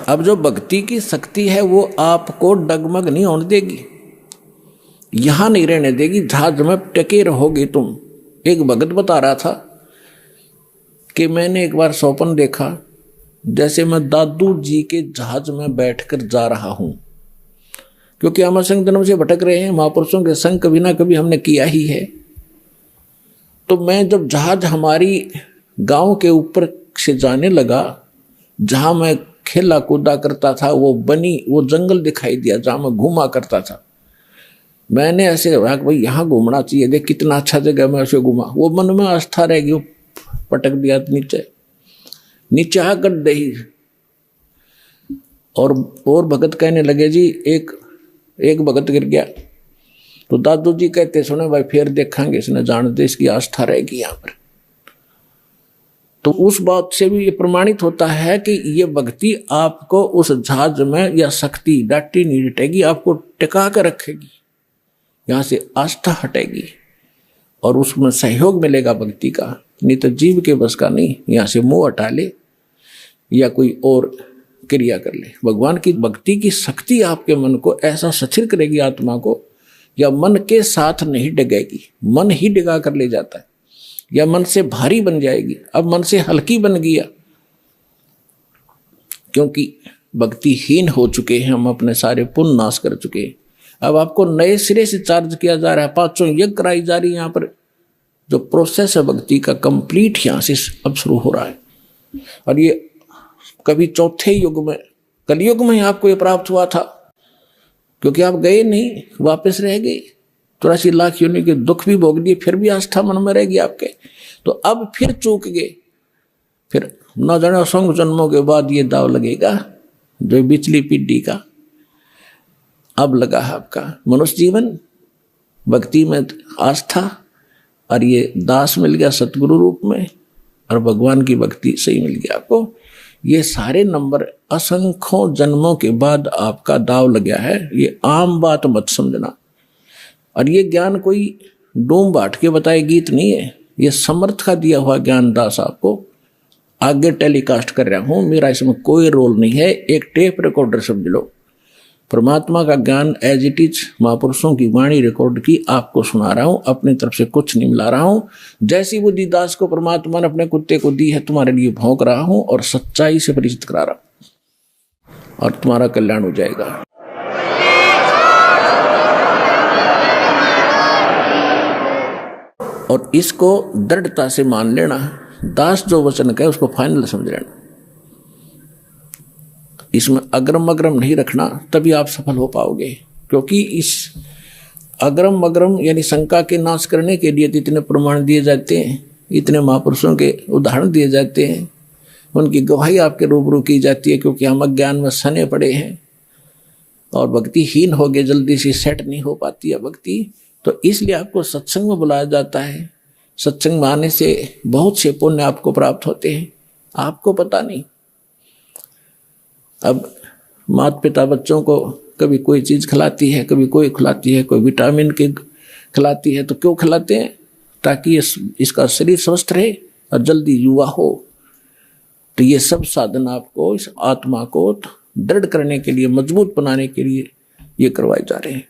अब जो भक्ति की शक्ति है वो आपको डगमग नहीं होने देगी, यहां नहीं रहने देगी, जहाज में टके रहोगे तुम। एक भगत बता रहा था कि मैंने एक बार स्वप्न देखा जैसे मैं दादू जी के जहाज में बैठकर जा रहा हूं, क्योंकि हम असंख्य जन्म से भटक रहे हैं, महापुरुषों के संग कभी ना कभी हमने किया ही है। तो मैं जब जहाज हमारी गांव के ऊपर से जाने लगा, जहां मैं खेला कूदा करता था वो जंगल दिखाई दिया जहां मैं घूमा करता था। मैंने ऐसे कहा कि भाई यहाँ घूमना चाहिए, देख कितना अच्छा जगह मैं ऐसे घूमा। वो मन में आस्था रहेगी, वो पटक दिया नीचे आकर दही। और भगत कहने लगे जी एक भगत गिर गया, तो दादू जी कहते सुने भाई फिर देखेंगे, इसने जान दे, इसकी आस्था रहेगी यहाँ पर। तो उस बात से भी ये प्रमाणित होता है कि ये भक्ति आपको उस जहाज में या शक्ति डाटी नहीं हटेगी, आपको टिका कर रखेगी, यहाँ से आस्था हटेगी और उसमें सहयोग मिलेगा भक्ति का। नहीं तो जीव के बस का नहीं, यहाँ से मुंह हटा ले या कोई और क्रिया कर ले। भगवान की भक्ति की शक्ति आपके मन को ऐसा सचिर करेगी, आत्मा को, या मन के साथ नहीं डिगेगी, मन ही डिगा कर ले जाता है, या मन से भारी बन जाएगी। अब मन से हल्की बन गया, क्योंकि भक्तिहीन हो चुके हैं हम, अपने सारे पुण्य नाश कर चुके हैं। अब आपको नए सिरे से चार्ज किया जा रहा है, 5 यज्ञ कराई जा रही है। यहाँ पर जो प्रोसेस है भक्ति का कंप्लीट यहाँ से अब शुरू हो रहा है। और ये कभी चौथे युग में, कलयुग में आपको ये प्राप्त हुआ था, क्योंकि आप गए नहीं, वापस रह गए, 83 लाख योनि के दुख भी भोग दिए, फिर भी आस्था मन में रहेगी आपके। तो अब फिर चूक गए, फिर न जाने असंख्य जन्मों के बाद ये दाव लगेगा जो बिचली पीढ़ी का अब लगा है आपका। मनुष्य जीवन भक्ति में आस्था, और ये दास मिल गया सतगुरु रूप में, और भगवान की भक्ति सही मिल गया आपको। ये सारे नंबर असंख्यों जन्मों के बाद आपका दाव लग गया है, ये आम बात मत समझना। और ये ज्ञान कोई डूम बांट के बताए गीत नहीं है, ये समर्थ का दिया हुआ ज्ञान दास आपको आगे टेलीकास्ट कर रहा हूं, मेरा इसमें कोई रोल नहीं है। एक टेप रिकॉर्डर समझ लो, परमात्मा का ज्ञान एज इट इज महापुरुषों की वाणी रिकॉर्ड की आपको सुना रहा हूं, अपनी तरफ से कुछ नहीं मिला रहा हूं। जैसी बुद्धि दास को परमात्मा ने अपने कुत्ते को दी है, तुम्हारे लिए भौंक रहा हूं और सच्चाई से परिचित करा रहा हूं, और तुम्हारा कल्याण हो जाएगा। और इसको दृढ़ता से मान लेना, दास जो वचन कहे उसको फाइनल समझ लेना, इसमें अग्रम अग्रम नहीं रखना, तभी आप सफल हो पाओगे। क्योंकि इस अग्रम अग्रम यानी शंका के नाश करने के लिए इतने प्रमाण दिए जाते हैं, इतने महापुरुषों के उदाहरण दिए जाते हैं, उनकी गवाही आपके रूबरू की जाती है, क्योंकि हम अज्ञान में सने पड़े हैं और भक्तिहीन हो गए, जल्दी से सेट नहीं हो पाती है भक्ति। तो इसलिए आपको सत्संग में बुलाया जाता है। सत्संग में आने से बहुत से पुण्य आपको प्राप्त होते हैं, आपको पता नहीं। अब माता पिता बच्चों को कभी कोई चीज़ खिलाती है, कभी कोई खिलाती है, कोई विटामिन के खिलाती है, तो क्यों खिलाते हैं? ताकि इसका शरीर स्वस्थ रहे और जल्दी युवा हो। तो ये सब साधन आपको इस आत्मा को दृढ़ करने के लिए, मजबूत बनाने के लिए ये करवाए जा रहे हैं।